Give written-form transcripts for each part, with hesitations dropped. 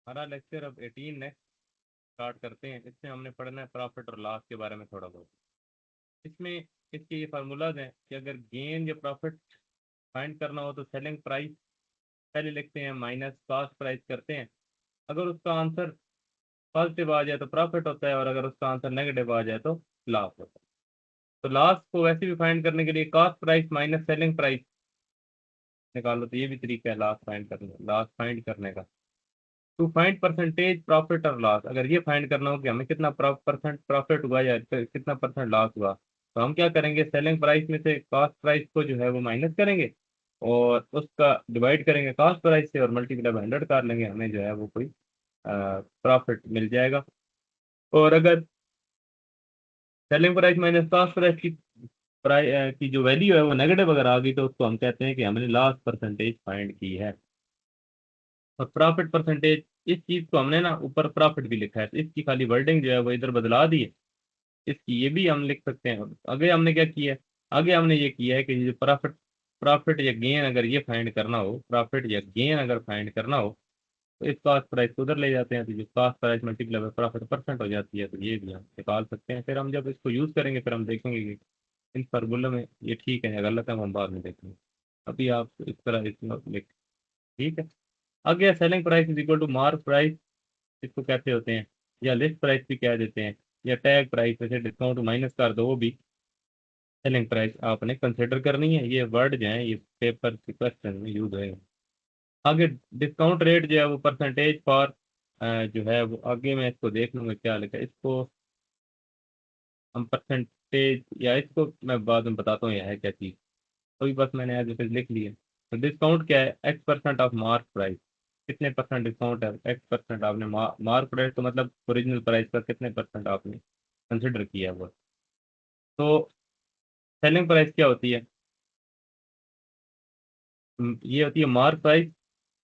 हमारा लेक्चर अब 18 है, स्टार्ट करते हैं। इसमें हमने पढ़ना है प्रॉफिट और लॉस के बारे में थोड़ा बहुत। इसमें इसके ये फार्मूलाज हैं कि अगर गेन या प्रॉफिट फाइंड करना हो तो सेलिंग प्राइस पहले लिखते हैं माइनस कॉस्ट प्राइस करते हैं। अगर उसका आंसर पॉजिटिव आ जाए तो प्रॉफिट होता है, और अगर उसका आंसर नेगेटिव आ जाए तो लॉस होता है। तो लॉस को वैसे भी फाइंड करने के लिए cost price minus selling price निकालो, तो ये भी तरीका है लॉस फाइंड करने का। टू फाइंड परसेंटेज प्रॉफिट और लॉस, अगर ये फाइंड करना हो कि हमें कितना परसेंट प्रॉफिट हुआ या कितना परसेंट लॉस हुआ, तो हम क्या करेंगे, सेलिंग प्राइस में से कॉस्ट प्राइस को जो है वो माइनस करेंगे और उसका डिवाइड करेंगे कॉस्ट प्राइस से और मल्टीप्लाई बाय 100 कर लेंगे, हमें जो है वो कोई प्रॉफिट मिल जाएगा। और अगर selling price minus cost price की जो वैल्यू है वो नेगेटिव अगर आ गई, तो उसको हम कहते हैं कि हमने लॉस परसेंटेज फाइंड की है। और प्रॉफिट परसेंटेज, इस चीज को हमने ना ऊपर प्रॉफिट भी लिखा है, तो इसकी खाली वर्डिंग जो है वो इधर बदला दी है। इसकी ये भी हम लिख सकते हैं। आगे हमने क्या किया है, आगे हमने ये किया है कि ये प्रॉफिट प्रॉफिट या गेन अगर ये फाइंड करना हो, प्रॉफिट या गेन अगर फाइंड करना हो, तो इस कॉस्ट प्राइस को उधर ले जाते हैं, तो जो cost price multiply by profit percent हो जाती है, तो ये भी हम निकाल सकते हैं। फिर हम जब इसको यूज करेंगे फिर हम देखेंगे कि इन फार्मूला में ये ठीक है या गलत है, हम बाद में देखेंगे। अभी आप इस तरह इसमें लिख, ठीक है। आगे selling price is equal to mark price, इसको कहते होते हैं, या लिस्ट प्राइस भी कह देते हैं, या टैग प्राइस, वैसे डिस्काउंट माइनस कर दो वो भी सेलिंग प्राइस आपने कंसिडर करनी है। ये वर्ड जो है ये पेपर के क्वेश्चन में यूज है। आगे डिस्काउंट रेट जो है वो परसेंटेज फॉर, जो है वो आगे मैं इसको देख लूंगा क्या लिखा है, इसको हम परसेंटेज या इसको मैं बाद में बताता हूँ यह है क्या चीज़। अभी बस मैंने एज इट इज लिख लिया। तो डिस्काउंट क्या है, x percent of mark price, कितने परसेंट डिस्काउंट है, एक्स परसेंट आपने मार्क प्राइस तो मतलब ओरिजिनल प्राइस का कितने परसेंट आपने कंसिडर किया है वो। तो सेलिंग प्राइस क्या होती है, ये होती है मार्क प्राइस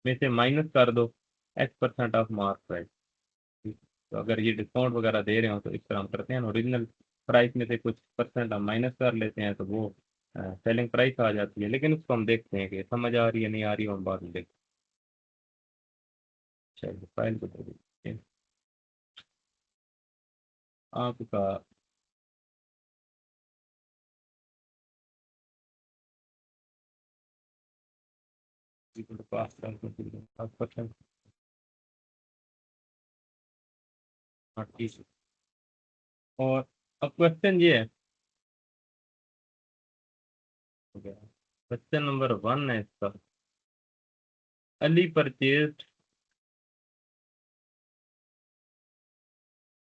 में से माइनस कर दो x percent of mark price. तो अगर ये डिस्काउंट वगैरह दे रहे हो तो इस तरह हम करते हैं, ओरिजिनल प्राइस में से कुछ परसेंट हम माइनस कर लेते हैं, तो वो सेलिंग प्राइस आ जाती है। लेकिन उसको हम देखते हैं कि समझ आ रही है नहीं आ रही है, हम बाद में देखते हैं। चलिए फाइल को दे देखते हैं आपका। पास परसेंट, हाँ ठीक है। और अब क्वेश्चन ये है, क्वेश्चन नंबर 1 है इसका। Ali purchase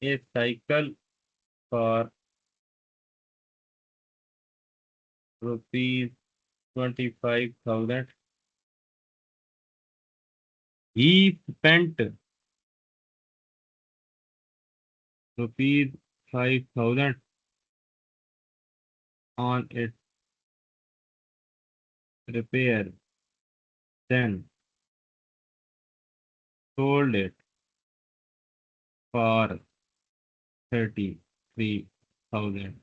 a cycle for ₹25,000। He spent ₹5,000 on its repair, then sold it for 33,000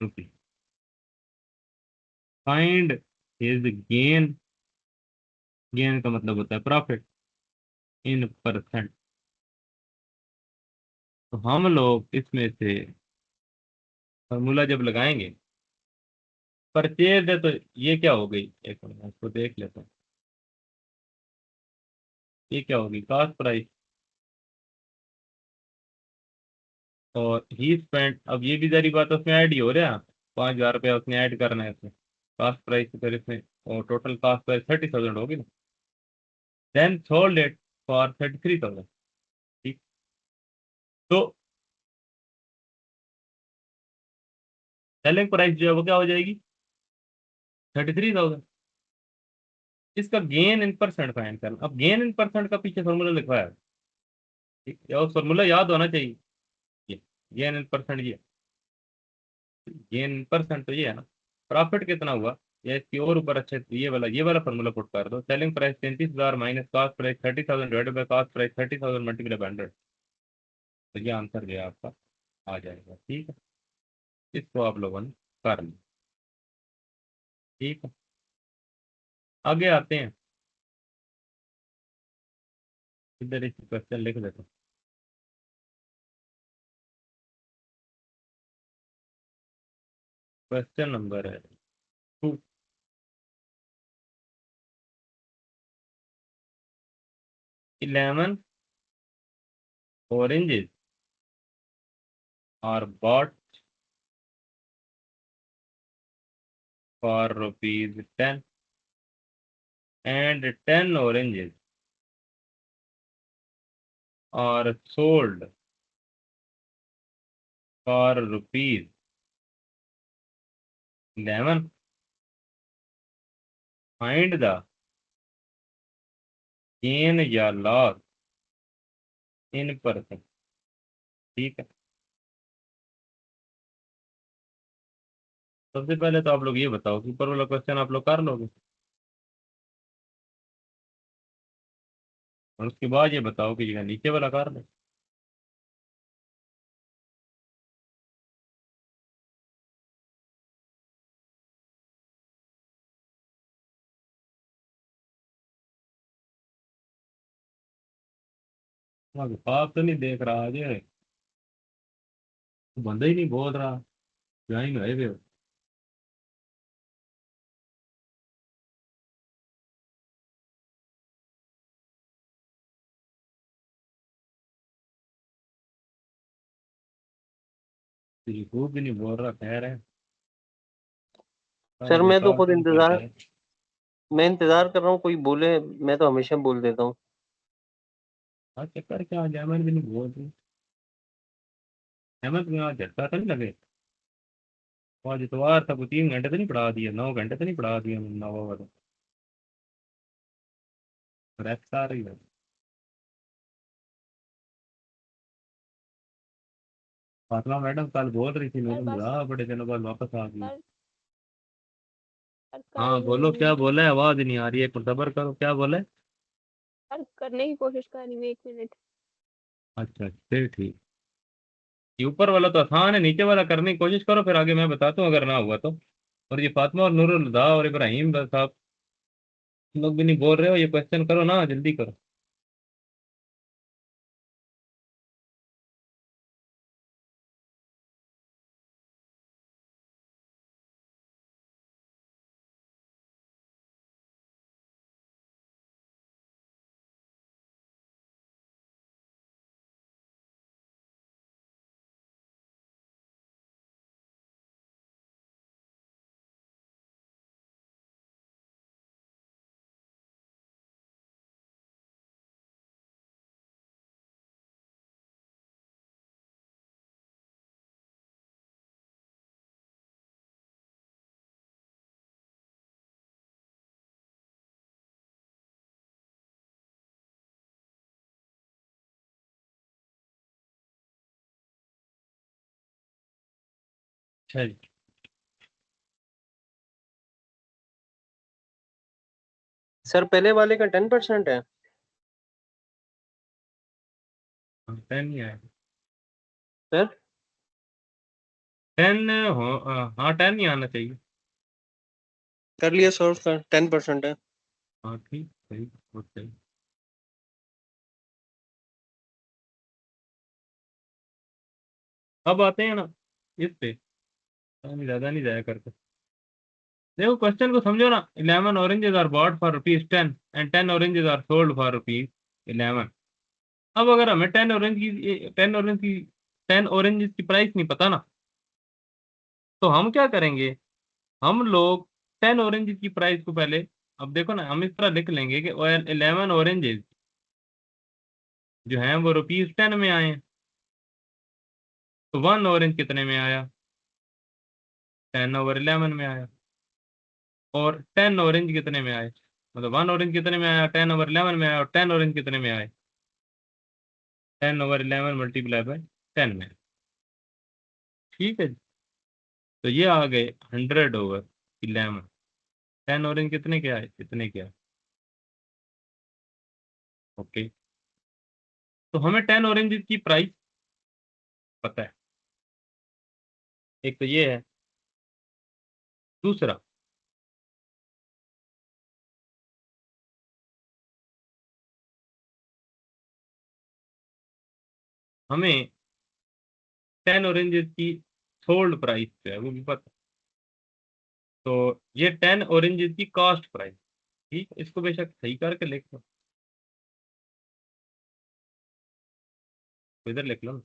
rupees. Find his gain, gain का मतलब होता है प्रॉफिट, इन परसेंट। तो हम लोग इसमें से फॉर्मूला जब लगाएंगे, परचेज है तो ये क्या हो गई, एक मिनट इसको देख लेते हैं। ये क्या होगी, कॉस्ट प्राइस, और ही स्पेंट, अब ये भी सारी बात उसमें ऐड ही हो रहा है। 5,000 रुपया उसने ऐड करना है इसमें कास्ट प्राइस, फिर इसमें और टोटल कास्ट प्राइस 30,000 होगी ना। Then sold it for 33,000। ठीक। तो सेलिंग प्राइस जो है वो क्या हो जाएगी, 33,000। इसका गेन इन परसेंट फाइंड करना। अब गेन इन परसेंट का पीछे फॉर्मूला लिखा है, ठीक है, और फॉर्मूला याद होना चाहिए। ये गेन इन परसेंट, ये गेन इन परसेंट तो ये है ना, प्रॉफिट कितना हुआ, या इसकी और ऊपर अच्छे से ये वाला फॉर्मूला पुट कर दो, selling price 33,000 minus cost price 30,000 divided by cost price 30,000 multiply by 100। तो ये आंसर जो है आपका आ जाएगा। ठीक है, इसको आप लोगों ने कर लिया। ठीक है, आगे आते हैं। इधर एक क्वेश्चन लिख देता हूँ। क्वेश्चन नंबर है 2। 11 oranges are bought for rupees 10 and 10 oranges are sold for rupees 11. Find the gain या लॉस इन परसेंट। ठीक है, सबसे पहले तो आप लोग ये बताओ कि ऊपर वाला क्वेश्चन आप लोग कर लोगे, और उसके बाद ये बताओ कि ये नीचे वाला कर लो। आप तो नहीं देख रहा आज, बंदा ही नहीं बोल रहा, ज्वाइन हुए हुए हो। तो ये खूब भी नहीं बोल रहा, खैर है। सर मैं तो खुद नहीं करता इंतजार है। मैं इंतजार कर रहा हूँ कोई बोले, मैं तो हमेशा बोल देता हूँ। हाँ, चक्कर क्या, जैमन भी नहीं बोल रही। अहमद में आज झटका तो नहीं लगे। वो आज इतवार था, वो 3 घंटे तो नहीं पढ़ा दिया, 9 घंटे तो नहीं पढ़ा दिया नवा वाला। रेस्ट आ रही है। फातिमा मैडम कल बोल रही थी, सर मैंने बस बोला बड़े दिनों बाद वापस आ गई। सर सर हाँ बोलो, क्या बोला है, आवाज नहीं आ रही है, एक मिनट सब्र करो, क्या बोला है। सर करने की कोशिश कर रही हूँ, 1 मिनट। अच्छा फिर ठीक। ये ऊपर वाला तो आसान है, नीचे वाला करने की कोशिश करो, फिर आगे मैं बताता हूँ अगर ना हुआ तो। और ये फातिमा और नूरुल हुदा और इब्राहिम साहब, तुम लोग भी नहीं बोल रहे हो, ये क्वेश्चन करो ना, जल्दी करो। अच्छा जी। सर पहले वाले का 10% है। 10 ही आया। सर 10 हो, हाँ 10 ही आना चाहिए। कर लिया सर, उसका 10% है। हाँ ठीक, सही, बहुत सही। अब आते हैं ना इस पे, टाइम ज्यादा नहीं जाया करते। देखो क्वेश्चन को समझो ना, 11 oranges are bought for rupees 10 and 10 oranges are sold for rupees 11। अब अगर हमें 10 ऑरेंज की प्राइस नहीं पता ना, तो हम क्या करेंगे, हम लोग 10 ऑरेंज की प्राइस को पहले, अब देखो ना, हम इस तरह लिख लेंगे कि 11 ऑरेंजेस जो हैं वो रुपीज 10 में आए हैं। तो 1 ऑरेंज कितने में आया, 10/11 में आया। और 10 ऑरेंज कितने में आए, मतलब 1 ऑरेंज कितने में आया, 10/11 में आया। और 10 ऑरेंज कितने में आए, 10/11 मल्टीप्लाई बाय 10 में। ठीक है जी। तो ये आ गए 100/11। 10 ऑरेंज कितने के आए, कितने के आए। ओके, तो हमें 10 ऑरेंज की प्राइस पता है, एक तो ये है। दूसरा, हमें 10 ऑरेंजेस की सोल्ड प्राइस जो है वो भी पता। तो ये 10 ऑरेंजेस की कॉस्ट प्राइस, ठीक, इसको बेशक सही करके लिख लो, तो इधर लिख लो ना,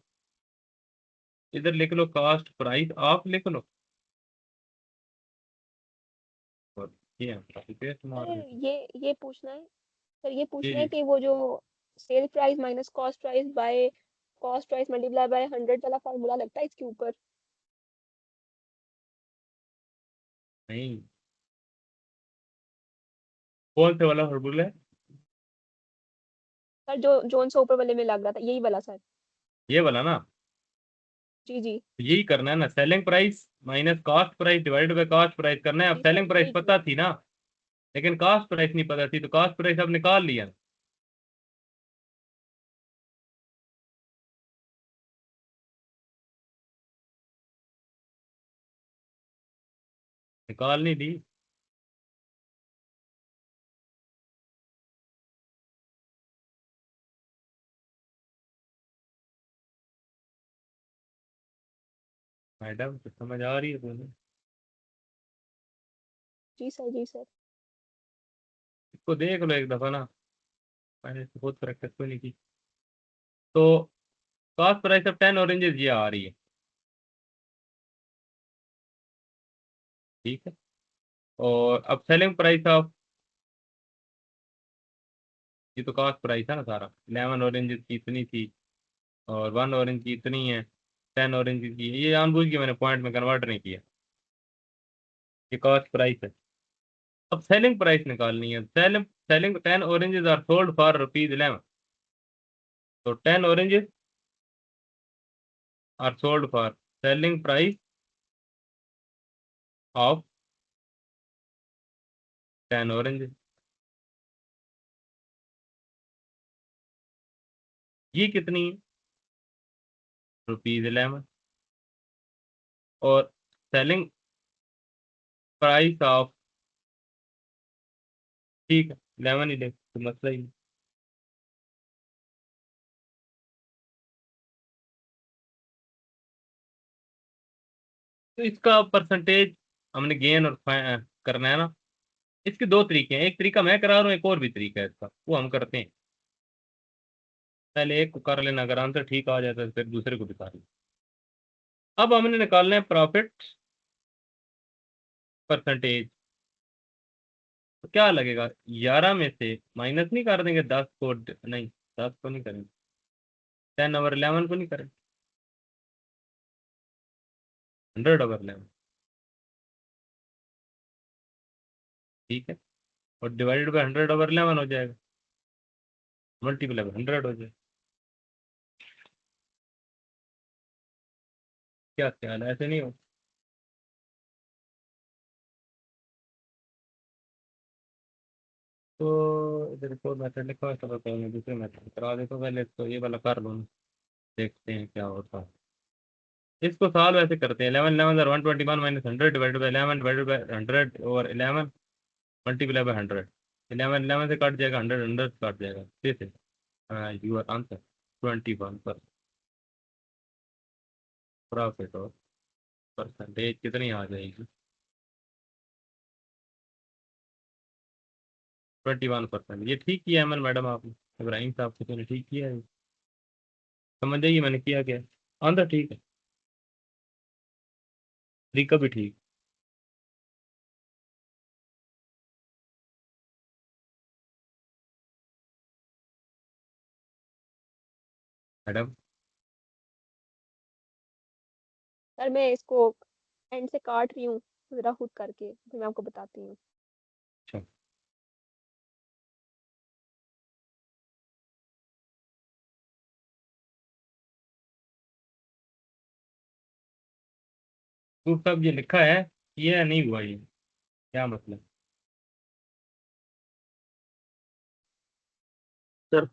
इधर लिख लो कॉस्ट प्राइस ऑफ लिख लो, और ये हम कॉपी पेस्ट मार सर देते हैं। ये पूछना है, सर ये जी पूछना है जी। कि वो जो sale price minus cost price by cost price multiply by 100 वाला फॉर्मूला लगता है इसके ऊपर। नहीं, कौन से वाला फॉर्मूला है? सर जो जोन से ऊपर वाले में लग रहा था यही वाला सर। ये वाला ना? जी जी। तो यही करना है ना, selling price minus cost price divided by cost price करना है। अब जी सर सेलिंग प्राइस यही पता थी ना, लेकिन कॉस्ट प्राइस नहीं पता थी, तो कॉस्ट प्राइस अब निकाल लिया, निकाल नहीं दी। मैडम तो समझ आ रही है तुम्हें? जी सर जी सर। इसको देख लो एक दफा ना, मैंने इसको खुद प्रैक्टिस को नहीं की। तो कॉस्ट प्राइस ऑफ 10 ऑरेंजेस ये आ रही है, ठीक है। और अब सेलिंग प्राइस ऑफ, ये तो कॉस्ट प्राइस है ना सारा, 11 ऑरेंजेस की इतनी थी, और 1 ऑरेंज की इतनी है, 10 ऑरेंज की, ये जानबूझ के मैंने पॉइंट में कन्वर्ट नहीं किया, ये कॉस्ट प्राइस है। अब सेलिंग प्राइस निकालनी है। Selling selling 10 oranges are sold for ₹11, तो 10 oranges are sold for selling price of 10 oranges, ये कितनी है? ₹11। और सेलिंग प्राइस ऑफ, ठीक है 11 ही ले, तो मसला ही नहीं। तो इसका परसेंटेज हमने गेन और करना है ना। इसके दो तरीके हैं, एक तरीका मैं करा रहा हूँ, एक और भी तरीका है इसका, वो हम करते हैं। पहले एक को कर लेना, अगर आंसर ठीक आ जाता है तो फिर दूसरे को भी कर लेना। अब हमने निकालना है प्रॉफिट परसेंटेज। तो क्या लगेगा, 11 में से माइनस नहीं कर देंगे 10 को, नहीं 10 को नहीं करेंगे, 10/11 को नहीं करेंगे, 100/11, ठीक है। और डिवाइडेड बाई 100/11 हो जाएगा, मल्टीप्लाई बाई 100 हो जाएगा। क्या ख्याल है, ऐसे नहीं हो? तो इधर एक और मेथड लिखा है, चलो तो मैं दूसरे मेथड करा देता हूँ, पहले तो ये वाला कर लो ना, देखते हैं क्या होता है। इसको सॉल्व ऐसे करते हैं, 11 11 121 minus 100 divided by 11 divided by 100 over 11 multiply by 100। 11 11 से कट जाएगा, 100 100 से कट जाएगा, this is your answer, 21%। Profit और परसेंटेज कितनी आ जाएगी? 21%। ये ठीक किया अमल मैडम आपने, इब्राहिम साहब को तो ठीक किया है, समझ जाइए मैंने किया क्या। आंसर ठीक है, तरीका भी ठीक। मैडम सर मैं इसको एंड से काट रही हूँ जरा खुद करके, फिर मैं आपको बताती हूँ। अच्छा, तो सब ये लिखा है, ये नहीं हुआ, ये क्या मतलब? सर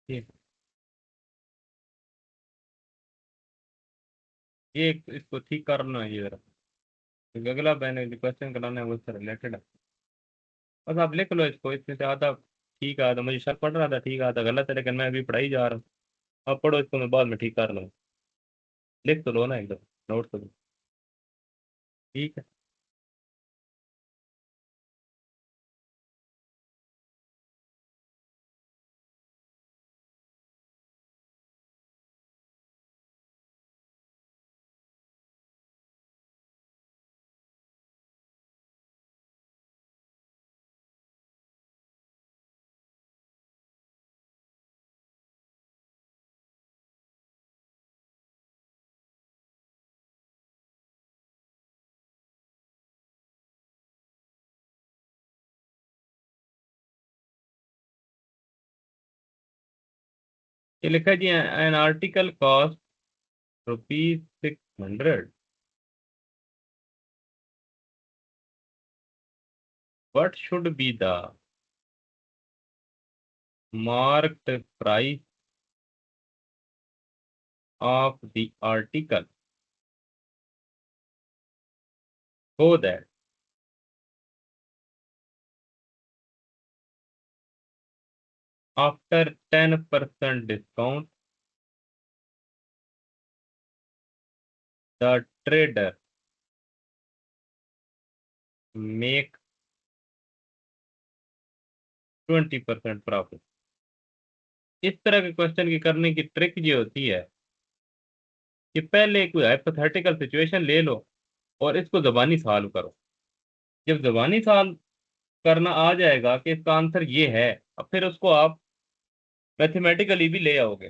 ये ये इसको ठीक करना है ये जरा, क्योंकि अगला मैंने जो क्वेश्चन कराना है वो इससे रिलेटेड है। बस आप लिख लो इसको, इसमें से आधा ठीक है, आधा मुझे शक पड़ रहा था ठीक है, आधा गलत है, लेकिन मैं अभी पढ़ाई जा रहा हूँ। अब पढ़ो इसको, मैं बाद में ठीक कर लूँगा। लिख तो लो ना एकदम, नोट तो लो। ठीक है। ये लिखा है जी, an article cost ₹600, what should be the marked price of the article so that after 10% discount the trader make 20% profit। इस तरह के क्वेश्चन की करने की ट्रिक ये होती है कि पहले कोई हाइपोथेटिकल सिचुएशन ले लो और इसको जबानी सॉल्व करो। जब जबानी सॉल्व करना आ जाएगा कि इसका आंसर ये है, अब फिर उसको आप मैथमेटिकली भी ले आओगे।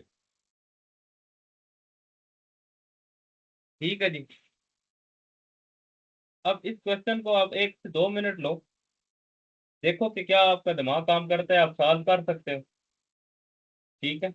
ठीक है जी। अब इस क्वेश्चन को आप 1 से 2 मिनट लो, देखो कि क्या आपका दिमाग काम करता है, आप सॉल्व कर सकते हो। ठीक है।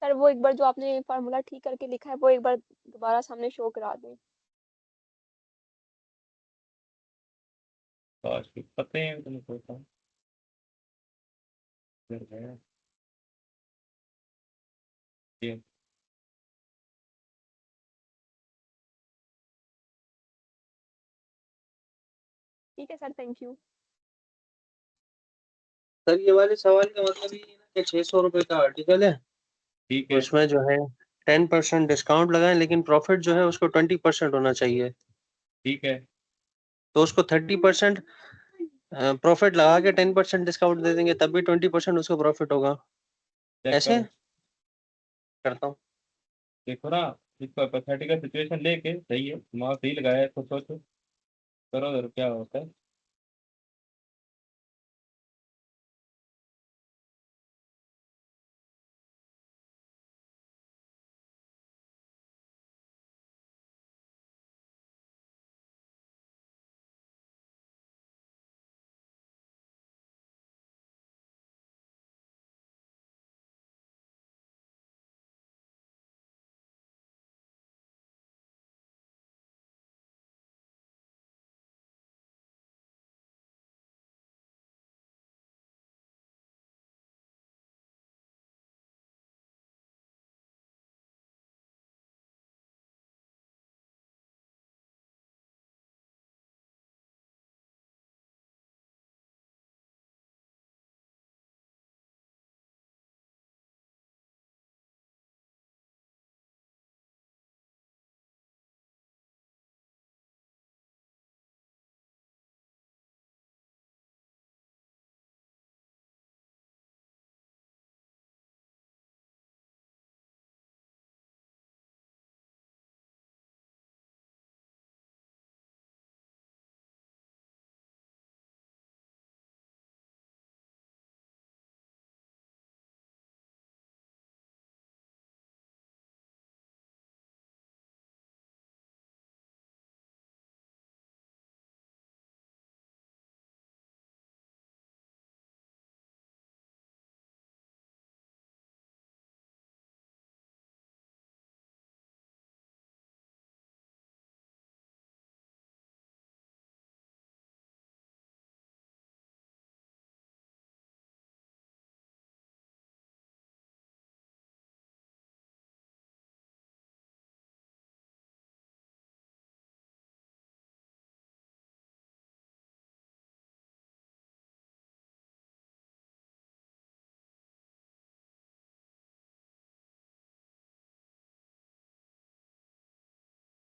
सर वो एक बार जो आपने फार्मूला ठीक करके लिखा है वो एक बार दोबारा सामने शो करा दें। काश पता है तुम्हें सोचा ये ठीक है सर, थैंक यू। सर ये वाले सवाल का मतलब ये है ना कि 600 रुपए का आर्टिकल है, ठीक है। उसमें जो है 10% डिस्काउंट लगाएं, लेकिन प्रॉफिट जो है उसको 20% होना चाहिए। ठीक है। तो उसको 30% प्रॉफिट लगा के 10% डिस्काउंट दे देंगे, तब भी 20% उसको प्रॉफिट होगा। चेक ऐसे करो, करता हूँ। देखो ना, इसको हाइपोथेटिकल सिचुएशन लेके सही है, दिमाग सही लगाया है, तो सोचो, करो जरा क्या होता है।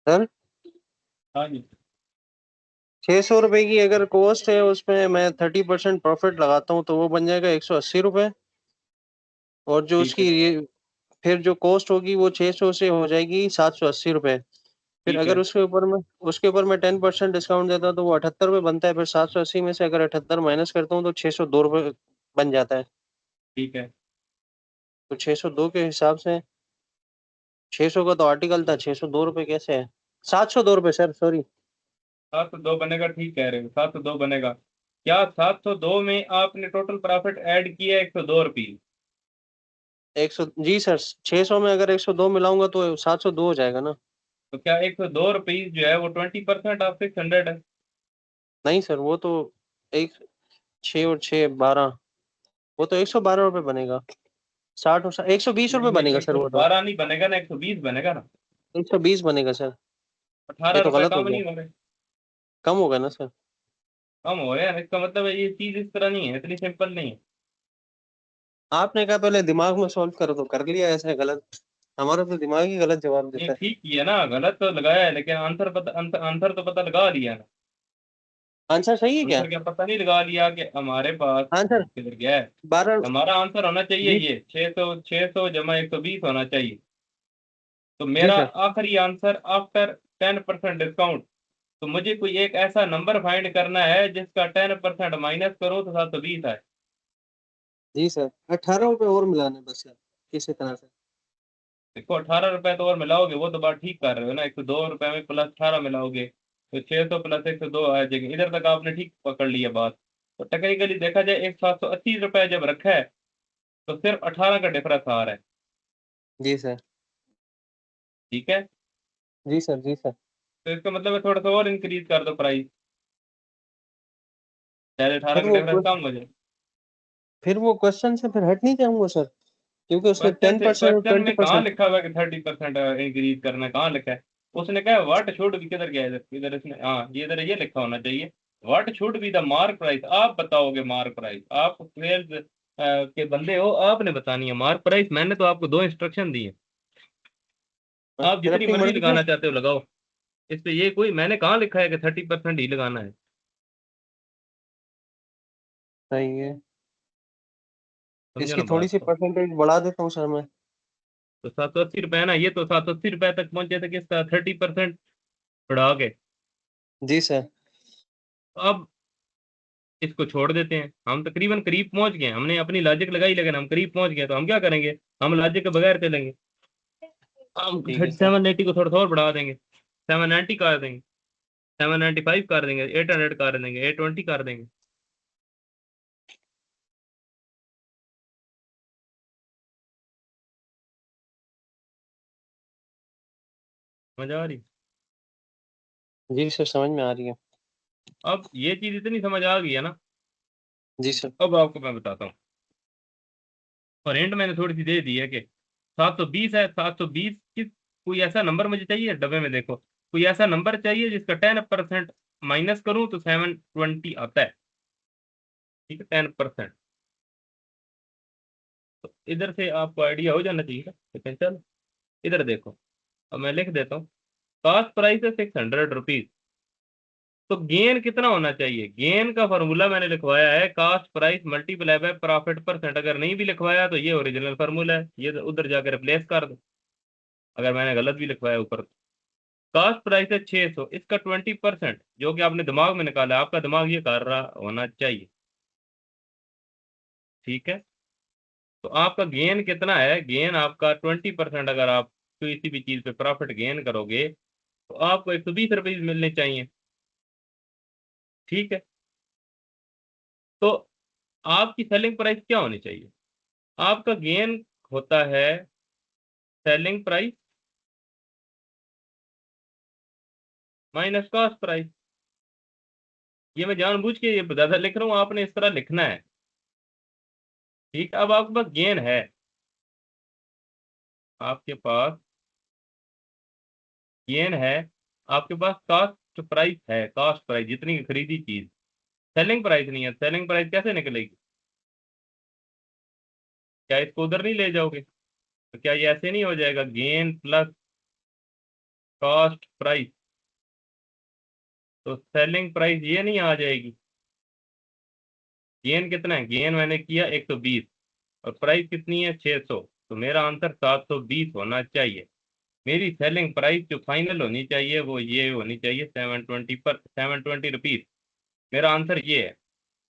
सर हाँ जी 600 रुपए की अगर कॉस्ट है, उसमें मैं 30% प्रॉफिट लगाता हूँ तो वो बन जाएगा 180 रुपए। और जो ठीक उसकी है ये फिर जो कॉस्ट होगी वो 600 से हो जाएगी 780 रुपए। फिर ठीक अगर है उसके ऊपर मैं 10% डिस्काउंट देता हूँ तो वो 78 रुपए बनता है। फिर 780 में से अगर 78 माइनस करता हूँ तो 602 रुपए बन जाता है। ठीक है। तो 602 के हिसाब से 600 का तो आर्टिकल था, 602 रुपए कैसे है? 702 रुपए सर, सॉरी। 702 बनेगा, ठीक कह रहे हो, 702 बनेगा। क्या 702 में आपने टोटल प्रॉफिट ऐड किया 102 रुपये? 100 जी सर, 600 में अगर 102 मिलाऊंगा तो 702 हो जाएगा ना? तो क्या 102 रुपये जो है वो 20% ऑफ 600 है? नहीं सर, वो तो एक 6 और 6 12, वो तो 112 रुपए बनेगा। 120 रुपए नहीं नहीं, बनेगा एक सर सौ वो तो। बारह नहीं बनेगा ना, 120 बनेगा ना। 120 बनेगा सर। अठारह ये तो रुपये गलत हो कम गया, नहीं हो रहे? कम हो गया ना सर। कम हो रहे हैं, इसका मतलब है ये चीज इस तरह नहीं है, इतनी सिंपल नहीं है। आपने कहा पहले दिमाग में सॉल्व करो तो कर लिया ऐसे गलत। हमारा तो दिमाग ही गलत जवाब ये देता है। ठीक किया ना, गलत तो लगाया है लेकिन आंसर तो पता लगा लिया ना। आंसर सही है क्या? आंसर क्या पता नहीं लगा लिया कि हमारे पास आंसर किधर गया है? 12। हमारा आंसर होना चाहिए जी ये 600 जमा 120 होना चाहिए। तो जी मेरा सर। आखिरी आंसर आफ्टर 10% डिस्काउंट। तो मुझे कोई एक ऐसा नंबर फाइंड करना है जिसका 10% माइनस करो तो 720 आए। जी सर, 18 रुपए और मिलाने बस सर, किसी तरह से। देखो 18 रुपए तो और मिलाओगे, वो तो बात ठीक कर रहे हो ना, 102 रुपए में प्लस 18 मिलाओगे तो 600 प्लस 102 आ जाएगी, इधर तक आपने ठीक पकड़ लिया बात। तो टेक्निकली देखा जाए 780 रुपए जब रखा है तो सिर्फ 18 का डिफरेंस आ रहा है। जी सर। ठीक है। जी सर। जी सर। तो इसका मतलब है थोड़ा सा और इंक्रीज कर दो प्राइस, चाहे 18 फिर का वो डिफरेंस कम हो जाए। फिर वो क्वेश्चन से फिर हट नहीं जाऊंगा सर, क्योंकि उसमें क्वेश्चन टेन से परसेंट और क्वेश्चन ट्वेंटी में कहाँ परसेंट लिखा हुआ है कि 30% इंक्रीज करना है? कहाँ लिखा है? उसने कहा व्हाट शुड बी, किधर गया इधर इधर, इसने हाँ ये इधर ये लिखा होना चाहिए, what should be the mark price. आप बताओगे मार्क प्राइस, आप सेल्स के बंदे हो, आपने बतानी है मार्क प्राइस। मैंने तो आपको दो इंस्ट्रक्शन दी है, आप फिर जितनी अपनी मर्जी मर्जी से। लगाना चाहते हो लगाओ। इस पे ये कोई मैंने कहाँ लिखा है कि 30% ही लगाना है? सही है। समझो इसकी ना थोड़ी बात सी को। परसेंटेज बढ़ा देता हूँ सर मैं। तो 780 रुपए है ना, ये तो 780 रुपए तक पहुंचे थे किसका 30% बढ़ा के। जी सर। अब इसको छोड़ देते हैं, हम तकरीबन करीब पहुंच गए, हमने अपनी लॉजिक लगाई लेकिन हम करीब पहुंच गए, तो हम क्या करेंगे? हम लॉजिक के बगैर चलेंगे। हम ठीक है थर्टी सर। सेवन एटी को थोड़ा सा और बढ़ा देंगे, 790 कर देंगे, 795 कर देंगे, 800 कर देंगे, 820 कर देंगे। मजा आ रही? जी सर, समझ में आ रही है। अब ये चीज इतनी समझ आ गई है ना। जी सर। अब आपको मैं बताता हूँ, और हिंट मैंने थोड़ी सी दे दी है कि 720 है, 720 किस, कोई ऐसा नंबर मुझे चाहिए डब्बे में देखो, कोई ऐसा नंबर चाहिए जिसका 10% माइनस करूं तो 720 आता है। ठीक है, 10%। तो इधर से आपको आइडिया हो जाना चाहिए ना, लेकिन चल इधर देखो, अब मैं लिख देता हूँ, कॉस्ट प्राइस है 600 रुपीज। तो गेन कितना होना चाहिए? गेन का फॉर्मूला मैंने लिखवाया है cost price multiply by profit percent. अगर नहीं भी लिखवाया तो ये ओरिजिनल फार्मूला है, ये तो उधर जाकर रिप्लेस कर दो अगर मैंने गलत भी लिखवाया ऊपर। कॉस्ट प्राइस है 600, इसका 20% जो कि आपने दिमाग में निकाला, आपका दिमाग ये कर रहा होना चाहिए। ठीक है। तो आपका गेन कितना है? गेन आपका 20%। अगर आप किसी भी चीज पे प्रॉफिट गेन करोगे तो आपको 120 रुपये मिलने चाहिए। ठीक है। तो आपकी सेलिंग प्राइस क्या होनी चाहिए? आपका गेन होता है selling price minus cost price. ये मैं जानबूझ के ये ज्यादा लिख रहा हूँ, आपने इस तरह लिखना है। ठीक, अब आपके पास गेन है, आपके पास गेन है, आपके पास कॉस्ट प्राइस है, कॉस्ट प्राइस जितनी की खरीदी चीज, सेलिंग प्राइस नहीं है। सेलिंग प्राइस कैसे निकलेगी? क्या इसको उधर नहीं ले जाओगे? तो क्या ये ऐसे नहीं हो जाएगा, गेन प्लस कॉस्ट प्राइस, तो सेलिंग प्राइस ये नहीं आ जाएगी। गेन कितना है, गेन मैंने किया 120 और प्राइस कितनी है 600, तो मेरा आंसर 720 होना चाहिए। मेरी सेलिंग प्राइस जो फाइनल होनी चाहिए वो ये होनी चाहिए 720 रुपीज। मेरा आंसर ये है।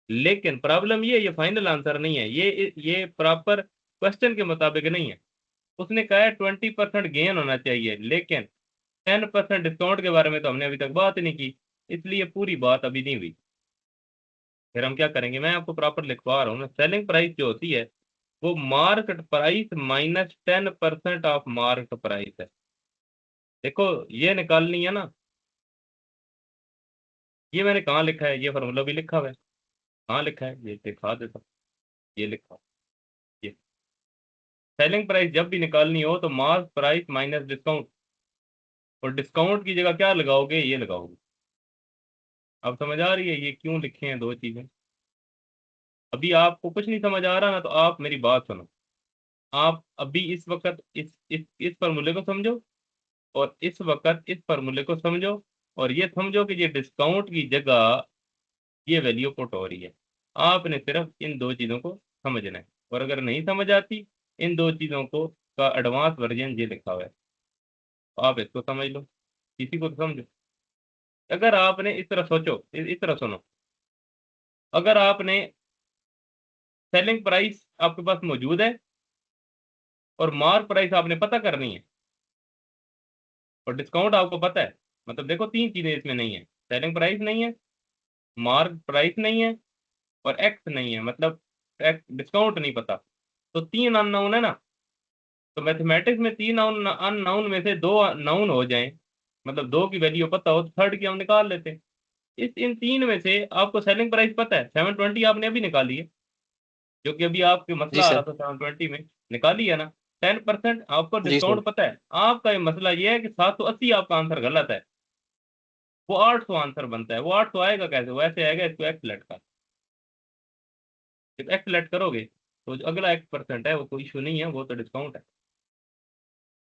लेकिन प्रॉब्लम ये फाइनल आंसर नहीं है, ये प्रॉपर क्वेश्चन के मुताबिक नहीं है। उसने कहा है 20% गेन होना चाहिए, लेकिन 10% डिस्काउंट के बारे में तो हमने अभी तक बात नहीं की, इसलिए पूरी बात अभी नहीं हुई। फिर हम क्या करेंगे, मैं आपको प्रॉपर लिखवा रहा हूँ ना। सेलिंग प्राइस जो होती है वो market price minus 10% of market price है। देखो ये निकालनी है ना, ये मैंने कहाँ लिखा है, ये फार्मूला भी लिखा हुआ है। कहाँ लिखा है ये दिखा देता हूँ। ये लिखा, ये सेलिंग प्राइस जब भी निकालनी हो तो मार्क प्राइस माइनस डिस्काउंट, और डिस्काउंट की जगह क्या लगाओगे, ये लगाओगे। अब समझ आ रही है ये क्यों लिखे हैं दो चीजें। अभी आपको कुछ नहीं समझ आ रहा ना, तो आप मेरी बात सुनो। आप अभी इस वक्त इस फार्मूले को समझो, और इस वक्त इस फार्मूले को समझो, और ये समझो कि ये डिस्काउंट की जगह ये वैल्यू पुट हो रही है। आपने सिर्फ इन दो चीज़ों को समझना है, और अगर नहीं समझ आती इन दो चीज़ों को का एडवांस वर्जन ये लिखा हुआ है, तो आप इसको समझ लो, किसी को तो समझो। अगर आपने इस तरह सोचो, इस तरह सुनो, अगर आपने सेलिंग प्राइस आपके पास मौजूद है और मार्क प्राइस आपने पता करनी है, और डिस्काउंट आपको पता है, मतलब देखो तीन चीजें इसमें नहीं है, सेलिंग प्राइस नहीं है, मार्क प्राइस नहीं है, और एक्स नहीं है, मतलब एक्स डिस्काउंट नहीं पता। तो तीन अननाउन है ना। तो मैथमेटिक्स में तीन अननाउन में से दो नाउन हो जाएं, मतलब दो की वैल्यू पता हो, तो थर्ड की हम निकाल लेते हैं। इस इन तीन में से आपको सेलिंग प्राइस पता है 720, आपने अभी निकाली है, जो कि अभी आपके जी मसला आ रहा सर। था 720 में, निकाली है ना। 10% आपको जी सर। डिस्काउंट पता है। आपका ये मसला ये है कि 780 आपका आंसर गलत है, वो 800 आंसर बनता है। वो 800 आएगा कैसे, वो ऐसे आएगा, इसको एक्स लेट का, जब एक्स लेट करोगे तो जो अगला X% है वो कोई इशू नहीं है, वो तो डिस्काउंट है।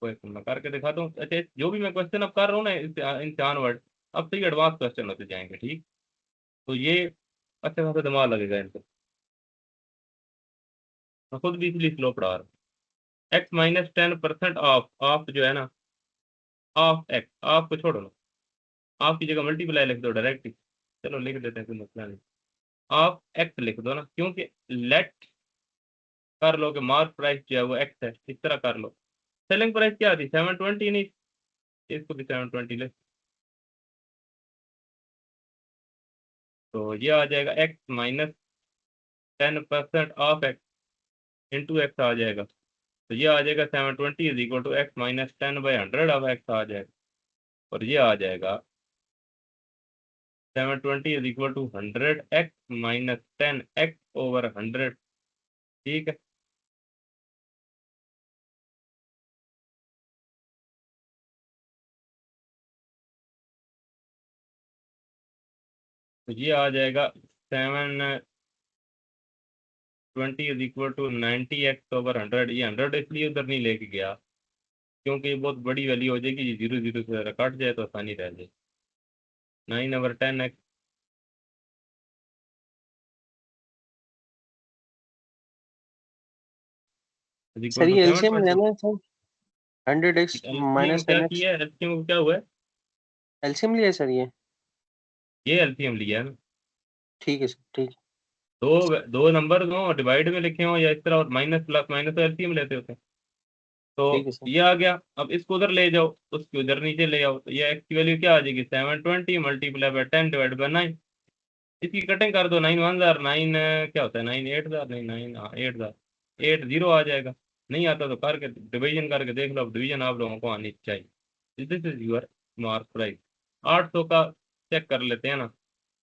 कोई मैं करके दिखा दूँ। अच्छा जो भी मैं क्वेश्चन अब कर रहा हूँ ना, इन चार वर्ड अब से एडवांस क्वेश्चन होते जाएंगे, ठीक। तो ये अच्छा खासा दिमाग लगेगा इनको। मैं खुद भी इसलिए स्लो पढ़ा रहा हूँ। X-10% ऑफ, ऑफ जो है ना, ऑफ एक्स, ऑफ को छोड़ो ना, ऑफ की जगह मल्टीप्लाई लिख दो डायरेक्ट ही। चलो लिख देते हैं, कोई मसला नहीं। ऑफ एक्स लिख दो ना, क्योंकि लेट कर लो कि मार्क प्राइस जो है वो एक्स है, इस तरह कर लो। सेलिंग प्राइस क्या थी 720, नहीं इसको भी 720 ले, तो ये आ जाएगा X-10% of X into X आ जाएगा। तो ये आ जाएगा 720 is equal to X-10/100 of X आ जाएगा। और ये आ जाएगा 720 इज इक्वल टू 100X-10X/100। ठीक है। तो ये आ जाएगा 720 इज इक्वल टू 90X/100। ये 100 इसलिए उधर नहीं लेके गया क्योंकि ये बहुत बड़ी वैल्यू हो जाएगी, ये जीरो जीरो से ज़रा कट जाए तो आसानी रह जाए। 9/10X is equal sir to ये एलसीएम 720। लेना है सर, 100x एलसीएम माइनस क्या 10x। किया है, एलसीएम क्या हुआ है, एलसीएम लिया है सर ये। ये एलसीएम लिया है ना। ठीक है सर, ठीक है। दो दो नंबर हो डिवाइड में लिखे हो या इस तरह, और माइनस प्लस माइनस तो एलसीएम लेते होते हैं। ठीक तो है सर। ये आ गया, अब इसको उधर ले जाओ, उसको उधर नीचे ले आओ, तो ये एक्स की वैल्यू क्या आ जाएगी 720 मल्टीप्लाई बाय 10 डिवाइड बाय 9। इसकी कटिंग कर दो, 9 1 9 क्या होता है, 9 8 नहीं 9 8 8 0 आ जाएगा। नहीं आता तो करके डिवीजन करके देख लो, अब डिवीजन आप लोगों को आनी चाहिए। This is your mark price. 800 का चेक कर लेते हैं ना,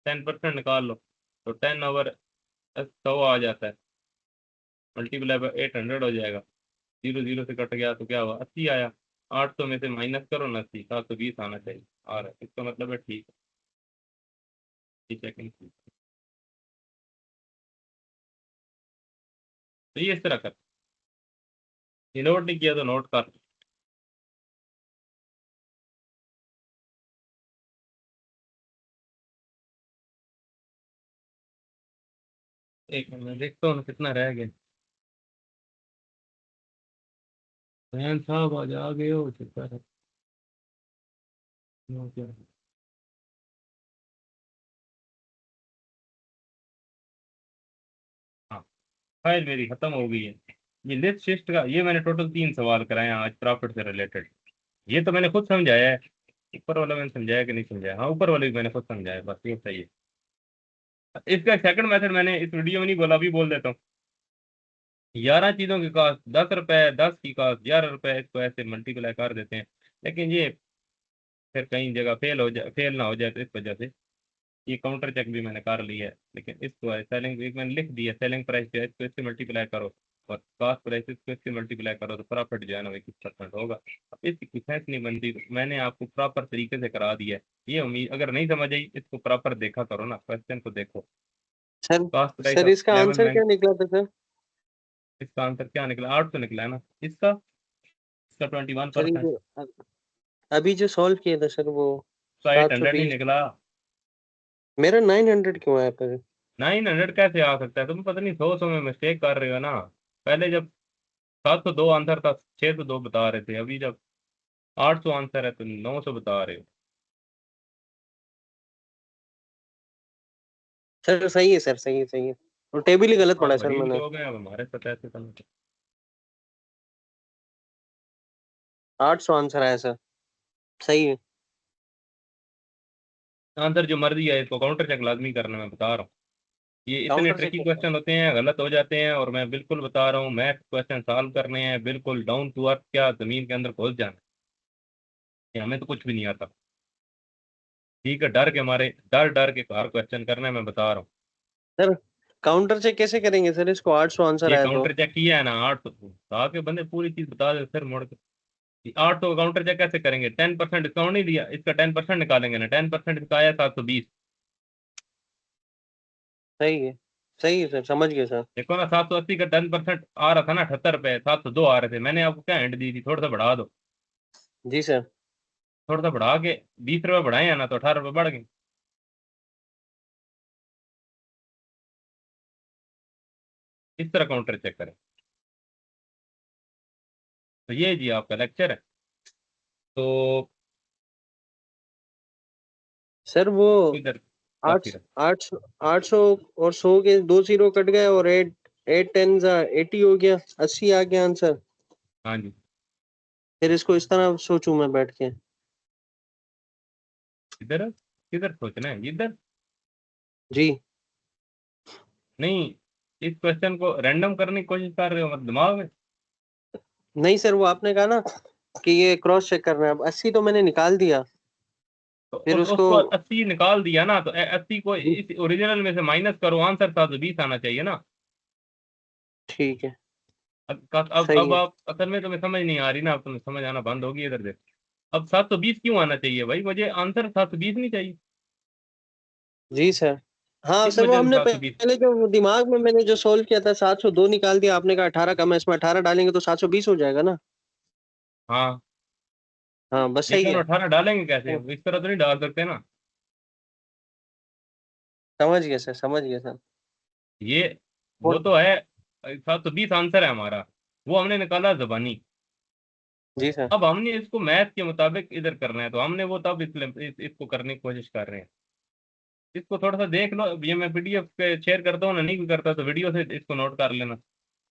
10% निकाल लो, तो 10/100 आ जाता है, मल्टीप्लाई बाय 800 हो जाएगा। जीरो जीरो से कट गया तो क्या हुआ, 80 आया। 800 में से माइनस करो ना 80, 720 आना चाहिए, आ रहा है, इसका मतलब है ठीक है। ठीक है कि नहीं? तो ये इस तरह कर, ये नोट नहीं किया तो नोट कर। एक मिनट मैं देखता हूँ कितना रह गया। बहन साहब आज आ गए हो चुका है। क्या हाँ, फाइल मेरी खत्म हो गई है। ये लिस्ट शिफ्ट का ये मैंने टोटल 3 सवाल कराए हैं आज प्रॉफिट से रिलेटेड। ये तो मैंने खुद समझाया है। ऊपर वाला मैंने समझाया कि नहीं समझाया? हाँ, ऊपर वाले भी मैंने खुद समझाया, बस ये सही है। इसका सेकंड मेथड मैंने इस वीडियो में नहीं बोला, अभी बोल देता हूँ। 11 चीज़ों की कॉस्ट 10 रुपए, 10 की कॉस्ट 11 रुपए, इसको ऐसे मल्टीप्लाई कर देते हैं। लेकिन ये फिर कहीं जगह फेल ना हो जाए, तो इस वजह से ये काउंटर चेक भी मैंने कर लिया है। लेकिन इसको सेलिंग एक मैंने लिख दिया, सेलिंग प्राइस जो है इसको इससे मल्टीप्लाई करो और कॉस्ट प्राइस इसको इससे मल्टीप्लाई करो तो प्रॉफिट जो है ना वो 21% होगा। अब इसकी कोई सेंस नहीं बनती, तो मैंने आपको प्रॉपर तरीके से करा दिया है। ये उम्मीद, अगर नहीं समझ आई इसको प्रॉपर देखा करो ना, क्वेश्चन को देखो। Sir cost price sir of इसका लेवल आंसर में क्या निकला था सर? इसका आंसर क्या निकला? 8 तो निकला है ना इसका। इसका सर ये 21%। जो अभी जो सॉल्व किया था सर वो इसका 800 ही 720। निकला। मेरा 900 क्यों आया पर? 900 कैसे आ सकता है? तुम पता नहीं 100 में मिस्टेक कर रहे हो ना। पहले जब 702 आंसर था, 602 बता रहे थे। अभी जब 800 आंसर है तो 900 बता रहे हो। सर सही है सर, सही है, सही है। और टेबल ही गलत पड़ा आप है सर मरीज मैंने। लोग हैं, अब हमारे साथ ऐसे करना। 800 आंसर आया सर, सही है। आंसर जो मर्जी है, इसको काउंटर चेक लाजमी करना, मैं बता रहा हूँ। ये इतने काउंटर से ट्रिकी क्या? क्वेश्चन होते हैं, गलत हो जाते हैं, और मैं बिल्कुल बता रहा हूँ मैथ क्वेश्चन सॉल्व करने हैं बिल्कुल डाउन टू अर्थ, क्या जमीन के अंदर घुस जाना है। हमें तो कुछ भी नहीं आता। ठीक है, डर के मारे, डर डर के हर क्वेश्चन करना है, मैं बता रहा हूँ। सर काउंटर से कैसे करेंगे सर? इसको 800 आंसर ये आया तो। काउंटर चेक किया है ना 8 आके बंदे पूरी चीज बता दे फिर मुड़ के। 800 काउंटर चेक कैसे करेंगे? 10% डिस्काउंट नहीं दिया, इसका 10% निकालेंगे ना। 10% इसका आया 720। सही है, सही है सर, समझ गए सर। देखो ना, 780 का 10% आ रहा था ना 78 रुपए, 702 आ रहे थे। मैंने आपको क्या हिंट दी थी? थोड़ा सा बढ़ा दो। जी सर। थोड़ा सा बढ़ा के 20 रुपए बढ़ाए हैं ना, तो 18 रुपए बढ़ गए। इस तरह काउंटर चेक करें। तो ये जी आपका लेक्चर है। तो सर वो इधर आठ काफी रहा। 800 और 100 के 2 जीरो कट गए और 8 10 80 हो गया, 80 आ गया आंसर। हाँ जी। फिर इसको इस तरह सोचूं मैं बैठ के? इधर किधर सोचना है? इधर जी। नहीं, इस क्वेश्चन को रैंडम करने की कोशिश कर रहे हो मतलब दिमाग में। नहीं सर, वो आपने कहा ना कि ये क्रॉस चेक करना है। अब 80 तो मैंने निकाल दिया। तो फिर उसको। उसको 80 निकाल दिया ना, तो 80 को जी, इस ओरिजिनल में से माइनस करो, आंसर था तो 20 आना चाहिए ना। ठीक है। अब सही है। आप असल में तुम्हें समझ नहीं आ रही ना, अब तुम्हें समझ आना बंद होगी। इधर देखो, अब 720 क्यों आना चाहिए भाई? मुझे आंसर 720 नहीं चाहिए। जी सर। हाँ इस सर, वो वजह से हमने 720। पहले जो दिमाग में मैंने जो सोल्व किया था 702 निकाल दिया। आपने कहा 18 कम है, इसमें 18 डालेंगे तो 720 हो जाएगा ना? हाँ, हाँ बस सही लेकिन है। 18 डालेंगे कैसे? इस तरह तो नहीं डाल सकते ना। समझ गया सर, समझ गया सर। ये वो और तो है। 720 आंसर है हमारा, वो हमने निकाला जबानी। जी सर। अब हमने इसको मैथ के मुताबिक इधर करना है, तो हमने वो तब इसको करने की कोशिश कर रहे हैं। इसको थोड़ा सा देख लो। अब ये मैं पीडीएफ पे शेयर करता हूँ ना, नहीं भी करता तो वीडियो से इसको नोट कर लेना।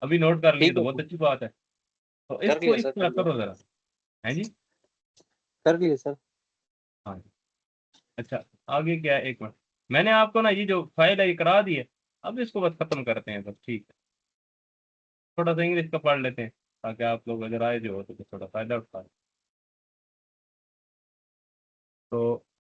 अभी नोट कर लिए ठीक तो है बहुत सर। अच्छी बात है। तो कर इसको लिया इस सर, तरह कर लिया। करो जरा। है जी। कर लिया सर। हाँ। अच्छा, आगे क्या है? एक मिनट। मैंने आपको ना ये जो फाइल है ये करा दी है। अब इसको बस खत्म करते हैं, बस ठीक है। थोड़ा सा इंग्लिश का पढ़ लेते हैं, ताकि आप लोग अगर आए जो हो तो थोड़ा फायदा उठा। तो